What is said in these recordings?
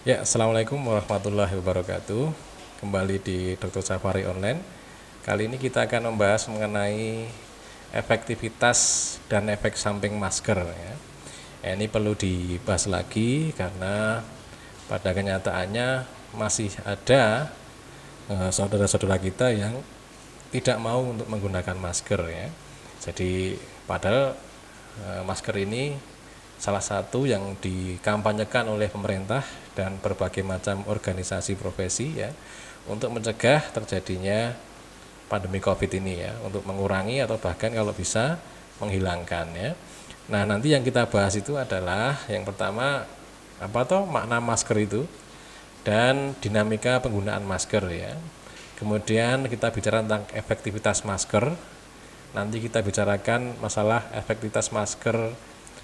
Ya, Assalamualaikum warahmatullahi wabarakatuh. Kembali di Dr. Safari Online. Kali ini kita akan membahas mengenai efektivitas dan efek samping masker ya. Ini perlu dibahas lagi karena pada kenyataannya masih ada saudara-saudara kita yang tidak mau untuk menggunakan masker ya. Jadi padahal masker ini salah satu yang dikampanyekan oleh pemerintah dan berbagai macam organisasi profesi ya untuk mencegah terjadinya pandemi Covid ini ya, untuk mengurangi atau bahkan kalau bisa menghilangkan ya. Nah, nanti yang kita bahas itu adalah yang pertama apa toh makna masker itu dan dinamika penggunaan masker ya. Kemudian kita bicara tentang efektivitas masker. Nanti kita bicarakan masalah efektivitas masker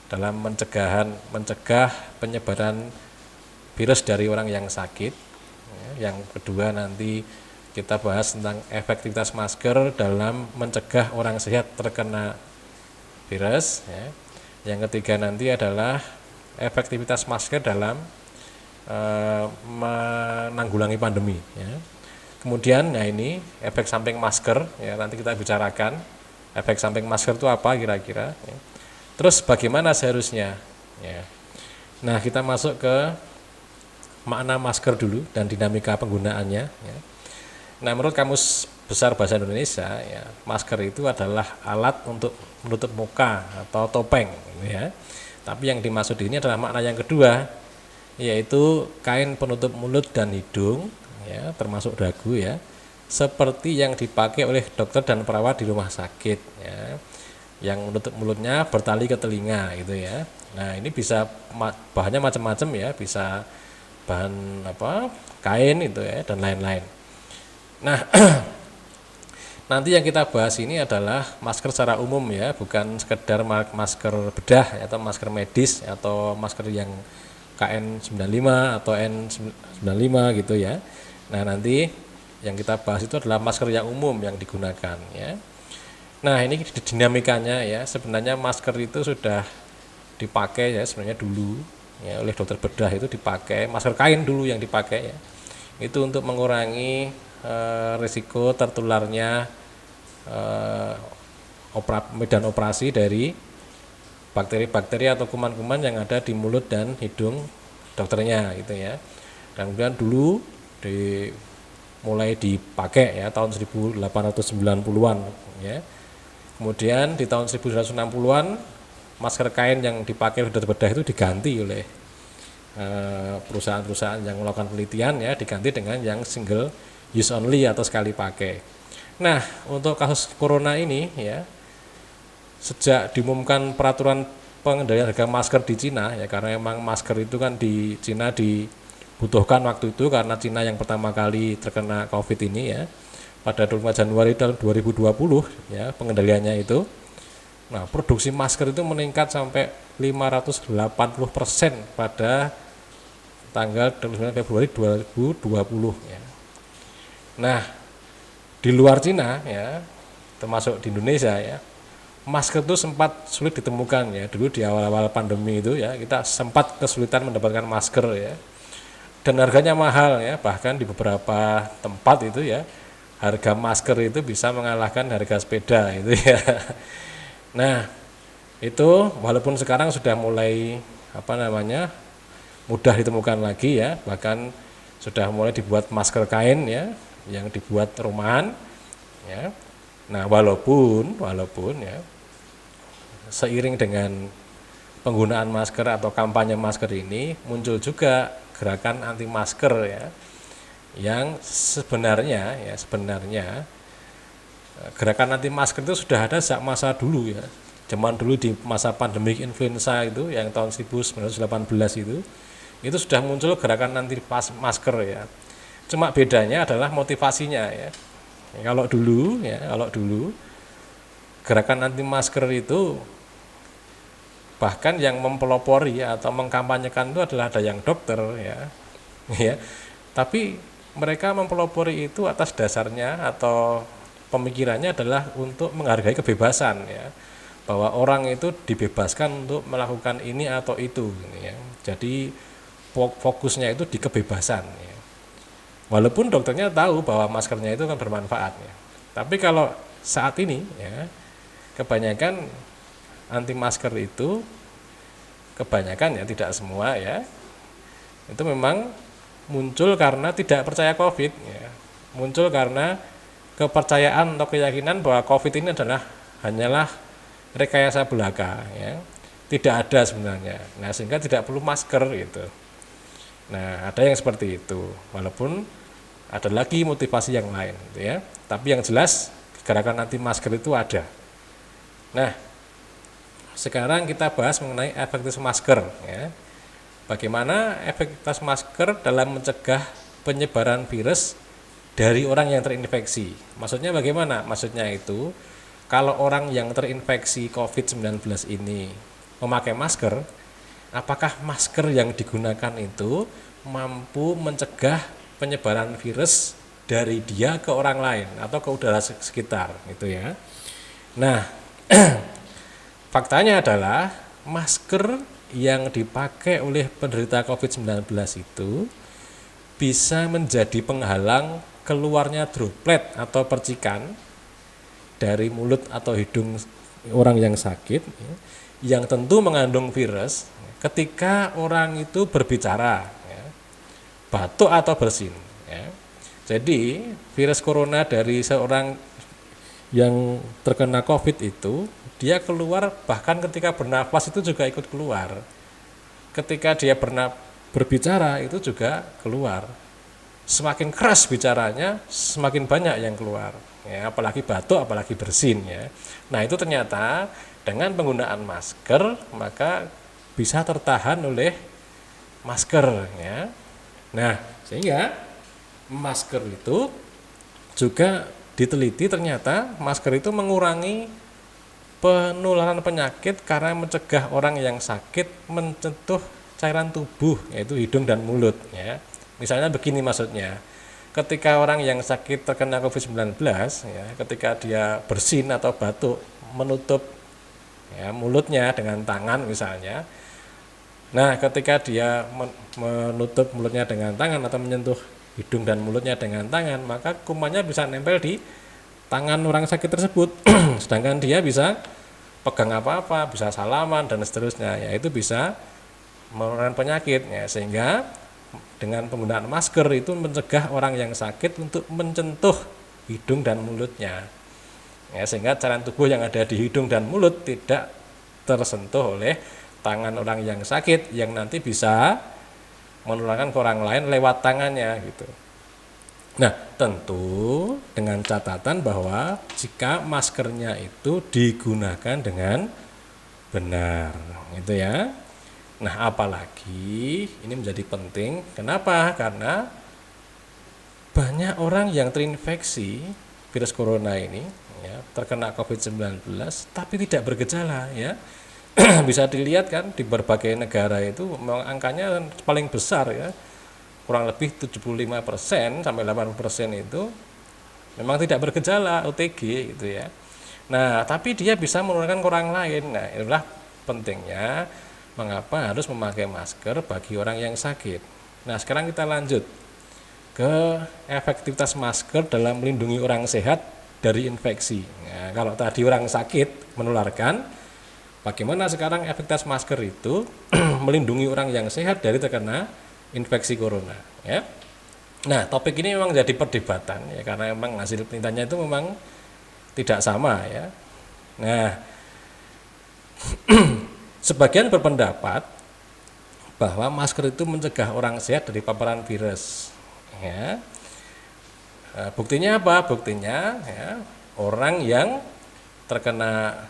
dalam mencegah penyebaran virus dari orang yang sakit. Yang kedua nanti kita bahas tentang efektivitas masker dalam mencegah orang sehat terkena virus. Yang ketiga nanti adalah efektivitas masker dalam menanggulangi pandemi. Kemudian, nah ini efek samping masker. Nanti kita bicarakan efek samping masker itu apa kira-kira. Terus bagaimana seharusnya? Nah, kita masuk ke makna masker dulu dan dinamika penggunaannya. Nah, menurut Kamus Besar Bahasa Indonesia, masker itu adalah alat untuk menutup muka atau topeng. Tapi yang dimaksud ini adalah makna yang kedua, yaitu kain penutup mulut dan hidung, termasuk dagu seperti yang dipakai oleh dokter dan perawat di rumah sakit. Yang menutup mulutnya bertali ke telinga gitu ya. Nah, ini bisa bahannya macam-macam ya, bisa bahan kain itu ya dan lain-lain. Nah, nanti yang kita bahas ini adalah masker secara umum ya, bukan sekedar masker bedah atau masker medis atau masker yang KN95 atau N95 gitu ya. Nah, nanti yang kita bahas itu adalah masker yang umum yang digunakan ya. Nah, ini dinamikanya ya, sebenarnya masker itu sudah dipakai ya sebenarnya dulu ya oleh dokter bedah, itu dipakai masker kain dulu yang dipakai ya. Itu untuk mengurangi risiko tertularnya medan operasi dari bakteri-bakteri atau kuman-kuman yang ada di mulut dan hidung dokternya gitu ya. Dan kemudian dulu mulai dipakai ya tahun 1890-an ya. Kemudian di tahun 1960-an masker kain yang dipakai oleh dokter bedah itu diganti oleh perusahaan-perusahaan yang melakukan penelitian ya, diganti dengan yang single use only atau sekali pakai. Nah, untuk kasus corona ini ya, sejak diumumkan peraturan pengendalian harga masker di Cina ya, karena memang masker itu kan di Cina dibutuhkan waktu itu karena Cina yang pertama kali terkena Covid ini ya. Pada 25 Januari tahun 2020 ya pengendaliannya itu. Nah, produksi masker itu meningkat sampai 580% pada tanggal 29 Februari 2020 ya. Nah, di luar Cina ya, termasuk di Indonesia ya, masker itu sempat sulit ditemukan ya. Dulu di awal-awal pandemi itu ya, kita sempat kesulitan mendapatkan masker ya. Dan harganya mahal ya, bahkan di beberapa tempat itu ya harga masker itu bisa mengalahkan harga sepeda itu ya. Nah, itu walaupun sekarang sudah mulai mudah ditemukan lagi ya, bahkan sudah mulai dibuat masker kain ya yang dibuat rumahan ya. Nah, walaupun ya seiring dengan penggunaan masker atau kampanye masker ini muncul juga gerakan anti masker ya, yang sebenarnya gerakan anti masker itu sudah ada sejak masa dulu ya. Zaman dulu di masa pandemi influenza itu yang tahun 1918 itu sudah muncul gerakan anti masker ya. Cuma bedanya adalah motivasinya ya. Kalau dulu gerakan anti masker itu bahkan yang mempelopori atau mengkampanyekan itu adalah ada yang dokter ya. Tapi mereka mempelopori itu atas dasarnya atau pemikirannya adalah untuk menghargai kebebasan ya, bahwa orang itu dibebaskan untuk melakukan ini atau itu ya. Jadi fokusnya itu di kebebasan ya. Walaupun dokternya tahu bahwa maskernya itu kan bermanfaat ya. Tapi kalau saat ini ya, kebanyakan anti masker itu, kebanyakan ya, tidak semua ya, itu memang muncul karena tidak percaya COVID ya. Muncul karena kepercayaan atau keyakinan bahwa COVID ini hanyalah rekayasa belaka ya. Tidak ada sebenarnya. Nah, sehingga tidak perlu masker gitu. Nah, ada yang seperti itu. Walaupun ada lagi motivasi yang lain gitu ya. Tapi yang jelas gerakan anti masker itu ada. Nah, sekarang kita bahas mengenai efektivitas masker ya. Bagaimana efektivitas masker dalam mencegah penyebaran virus dari orang yang terinfeksi. Maksudnya bagaimana? Maksudnya itu kalau orang yang terinfeksi COVID-19 ini memakai masker, apakah masker yang digunakan itu mampu mencegah penyebaran virus dari dia ke orang lain atau ke udara sekitar gitu ya. Nah, faktanya adalah masker yang dipakai oleh penderita COVID-19 itu bisa menjadi penghalang keluarnya droplet atau percikan dari mulut atau hidung orang yang sakit yang tentu mengandung virus ketika orang itu berbicara ya, batuk atau bersin ya. Jadi virus corona dari seorang yang terkena COVID itu dia keluar bahkan ketika bernafas itu juga ikut keluar. Ketika dia berbicara itu juga keluar. Semakin keras bicaranya, semakin banyak yang keluar. Ya, apalagi batuk, apalagi bersin ya. Nah, itu ternyata dengan penggunaan masker maka bisa tertahan oleh masker ya. Nah, sehingga masker itu juga diteliti ternyata masker itu mengurangi penularan penyakit karena mencegah orang yang sakit menyentuh cairan tubuh yaitu hidung dan mulut ya. Misalnya begini maksudnya, ketika orang yang sakit terkena COVID-19 ya, ketika dia bersin atau batuk menutup ya, mulutnya dengan tangan misalnya. Nah, ketika dia menutup mulutnya dengan tangan atau menyentuh hidung dan mulutnya dengan tangan, maka kumannya bisa nempel di tangan orang sakit tersebut. Sedangkan dia bisa pegang apa-apa, bisa salaman dan seterusnya. Ya, itu bisa menurunkan penyakit ya, sehingga dengan penggunaan masker itu mencegah orang yang sakit untuk menyentuh hidung dan mulutnya ya, sehingga cairan tubuh yang ada di hidung dan mulut tidak tersentuh oleh tangan orang yang sakit yang nanti bisa menularkan ke orang lain lewat tangannya gitu. Nah, tentu dengan catatan bahwa jika maskernya itu digunakan dengan benar gitu ya. Nah, apalagi ini menjadi penting. Kenapa? Karena banyak orang yang terinfeksi virus corona ini ya, terkena COVID-19 tapi tidak bergejala ya. Bisa dilihat kan di berbagai negara itu memang angkanya paling besar ya. Kurang lebih 75% sampai 80% itu memang tidak bergejala OTG gitu ya. Nah, tapi dia bisa menularkan ke orang lain. Nah, inilah pentingnya mengapa harus memakai masker bagi orang yang sakit. Nah, sekarang kita lanjut ke efektivitas masker dalam melindungi orang sehat dari infeksi. Nah, kalau tadi orang sakit menularkan, bagaimana sekarang efektivitas masker itu melindungi orang yang sehat dari terkena infeksi corona ya. Nah, topik ini memang jadi perdebatan ya, karena memang hasil penelitiannya itu memang tidak sama ya. Nah, sebagian berpendapat bahwa masker itu mencegah orang sehat dari paparan virus. Ya. Buktinya apa? Buktinya ya, orang yang terkena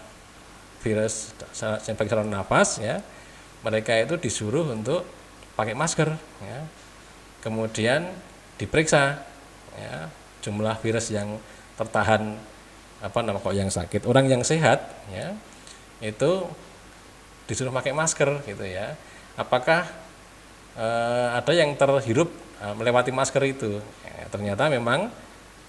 virus infeksi saluran nafas ya, mereka itu disuruh untuk pakai masker ya. Kemudian diperiksa ya, jumlah virus yang tertahan yang sakit. Orang yang sehat ya, itu disuruh pakai masker gitu ya. Apakah ada yang terhirup melewati masker itu? Ya, ternyata memang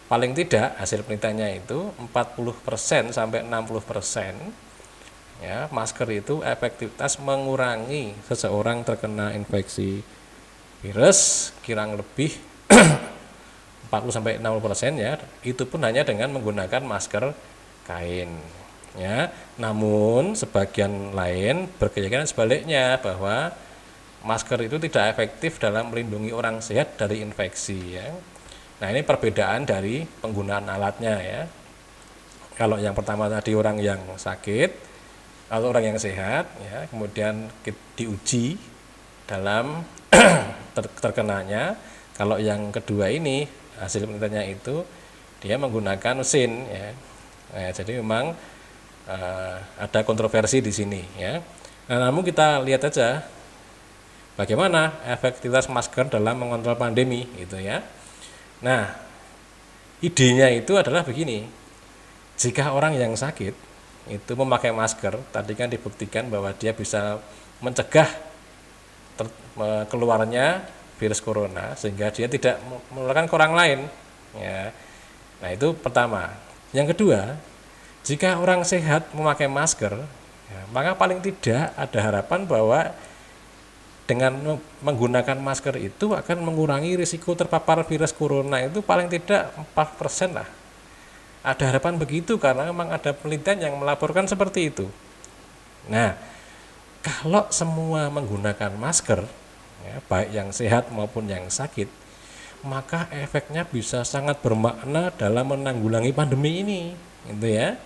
paling tidak hasil penelitiannya itu 40% sampai 60% ya, masker itu efektivitas mengurangi seseorang terkena infeksi virus kurang lebih 40-60% ya, itu pun hanya dengan menggunakan masker kain ya. Namun sebagian lain berkeyakinan sebaliknya bahwa masker itu tidak efektif dalam melindungi orang sehat dari infeksi ya. Nah, ini perbedaan dari penggunaan alatnya ya. Kalau yang pertama tadi orang yang sakit atau orang yang sehat ya, kemudian diuji dalam terkenanya. Kalau yang kedua ini hasil penelitiannya itu dia menggunakan mesin ya. Nah, jadi memang ada kontroversi di sini ya. Nah, namun kita lihat aja bagaimana efektivitas masker dalam mengontrol pandemi gitu ya. Nah, idenya itu adalah begini. Jika orang yang sakit itu memakai masker, tadi kan dibuktikan bahwa dia bisa mencegah keluarnya virus corona sehingga dia tidak menularkan ke orang lain ya. Nah, itu pertama. Yang kedua, jika orang sehat memakai masker ya, maka paling tidak ada harapan bahwa dengan menggunakan masker itu akan mengurangi risiko terpapar virus corona itu paling tidak 4% lah. Ada harapan begitu karena memang ada penelitian yang melaporkan seperti itu. Nah, kalau semua menggunakan masker ya, baik yang sehat maupun yang sakit, maka efeknya bisa sangat bermakna dalam menanggulangi pandemi ini, gitu ya.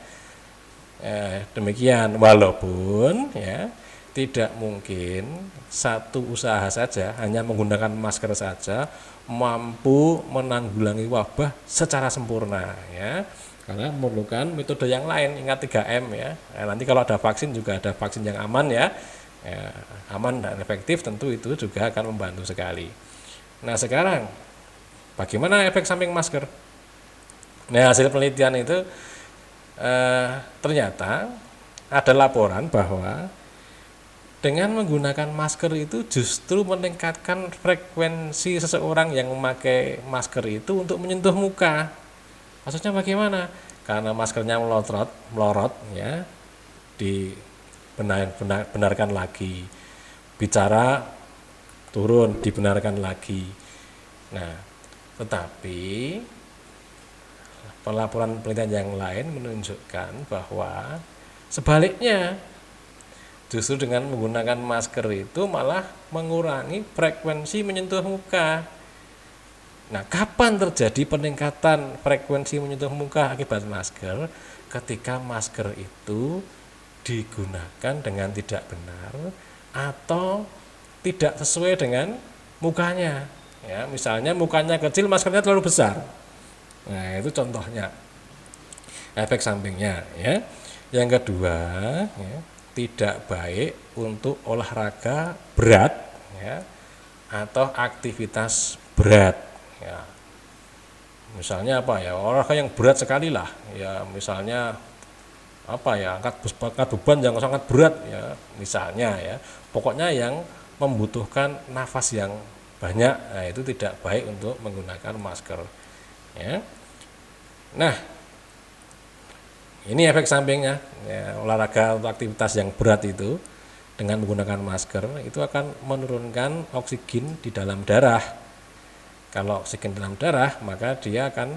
Demikian, walaupun ya tidak mungkin satu usaha saja hanya menggunakan masker saja mampu menanggulangi wabah secara sempurna ya. Karena memerlukan metode yang lain, ingat 3M ya. Nanti kalau ada vaksin juga ada vaksin yang aman ya. Aman dan efektif tentu itu juga akan membantu sekali. Nah, sekarang bagaimana efek samping masker? Nah, hasil penelitian itu ternyata ada laporan bahwa dengan menggunakan masker itu justru meningkatkan frekuensi seseorang yang memakai masker itu untuk menyentuh muka. Maksudnya bagaimana? Karena maskernya melorot ya, dibenarkan lagi, bicara turun, dibenarkan lagi. Nah, tetapi pelaporan penelitian yang lain menunjukkan bahwa sebaliknya, justru dengan menggunakan masker itu malah mengurangi frekuensi menyentuh muka. Nah, kapan terjadi peningkatan frekuensi menyentuh muka akibat masker? Ketika masker itu digunakan dengan tidak benar atau tidak sesuai dengan mukanya. Ya, misalnya mukanya kecil, maskernya terlalu besar. Nah, itu contohnya efek sampingnya. Ya. Yang kedua, ya, tidak baik untuk olahraga berat, ya, atau aktivitas berat. Ya, misalnya apa ya, olahraga yang berat sekali lah ya, misalnya apa ya, angkat beban yang sangat berat ya, misalnya ya, pokoknya yang membutuhkan nafas yang banyak. Nah, itu tidak baik untuk menggunakan masker ya. Nah, ini efek sampingnya ya, olahraga atau aktivitas yang berat itu dengan menggunakan masker itu akan menurunkan oksigen di dalam darah. Kalau oksigen dalam darah, maka dia akan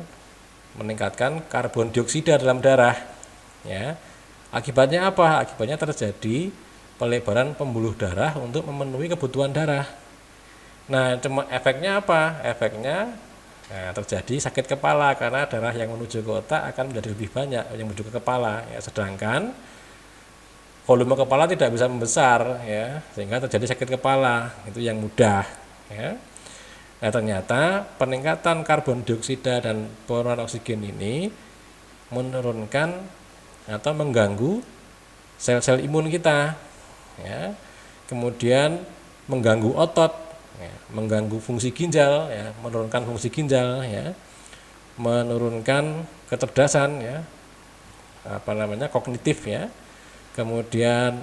meningkatkan karbon dioksida dalam darah. Ya. Akibatnya apa? Akibatnya terjadi pelebaran pembuluh darah untuk memenuhi kebutuhan darah. Nah, cuma efeknya apa? Efeknya terjadi sakit kepala karena darah yang menuju ke otak akan menjadi lebih banyak yang menuju ke kepala. Ya, sedangkan volume kepala tidak bisa membesar, ya, sehingga terjadi sakit kepala. Itu yang mudah. Ya. Nah, ternyata peningkatan karbon dioksida dan penurunan oksigen ini menurunkan atau mengganggu sel-sel imun kita, ya. Kemudian mengganggu otot, ya, mengganggu fungsi ginjal, ya, menurunkan fungsi ginjal, ya, menurunkan kecerdasan, ya, kognitif, ya. Kemudian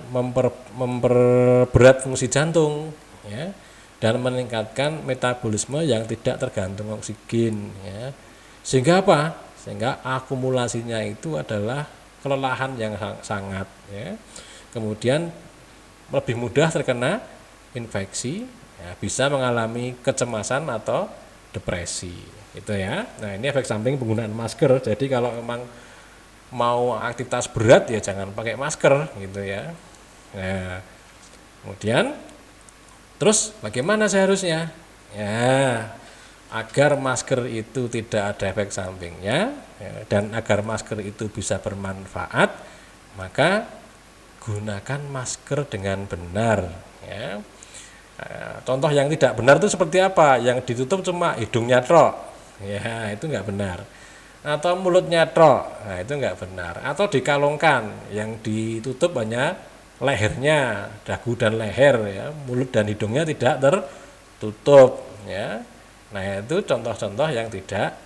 memperberat fungsi jantung, ya, dan meningkatkan metabolisme yang tidak tergantung oksigen, ya. Sehingga apa? Sehingga akumulasinya itu adalah kelelahan yang sangat, ya. Kemudian lebih mudah terkena infeksi, ya, bisa mengalami kecemasan atau depresi itu ya. Nah ini efek samping penggunaan masker. Jadi kalau memang mau aktivitas berat ya jangan pakai masker gitu ya. Nah kemudian terus bagaimana seharusnya ya, agar masker itu tidak ada efek sampingnya ya, dan agar masker itu bisa bermanfaat, maka gunakan masker dengan benar ya. Contoh yang tidak benar itu seperti apa? Yang ditutup cuma hidungnya tok, ya itu nggak benar. Atau mulutnya tok, nah itu nggak benar. Atau dikalungkan, yang ditutup hanya lehernya, dagu dan leher, ya, mulut dan hidungnya tidak tertutup, ya. Nah itu contoh-contoh yang tidak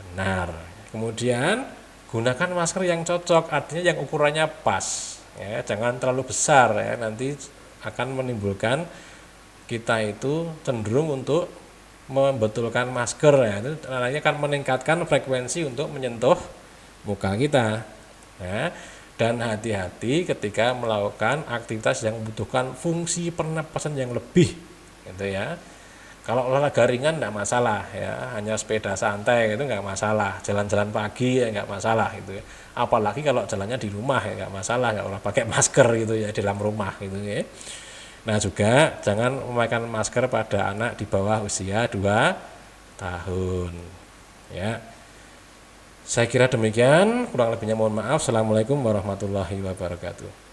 benar. Kemudian gunakan masker yang cocok, artinya yang ukurannya pas, ya, jangan terlalu besar, ya, nanti akan menimbulkan kita itu cenderung untuk membetulkan masker ya, itu namanya kan meningkatkan frekuensi untuk menyentuh muka kita ya. Dan hati-hati ketika melakukan aktivitas yang membutuhkan fungsi pernapasan yang lebih gitu ya. Kalau olahraga ringan enggak masalah ya, hanya sepeda santai itu enggak masalah, jalan-jalan pagi ya enggak masalah gitu ya. Apalagi kalau jalannya di rumah ya enggak masalah, enggak usah pakai masker gitu ya di dalam rumah gitu ya. Nah juga jangan memakai masker pada anak di bawah usia 2 tahun ya. Saya kira demikian, kurang lebihnya mohon maaf. Assalamualaikum warahmatullahi wabarakatuh.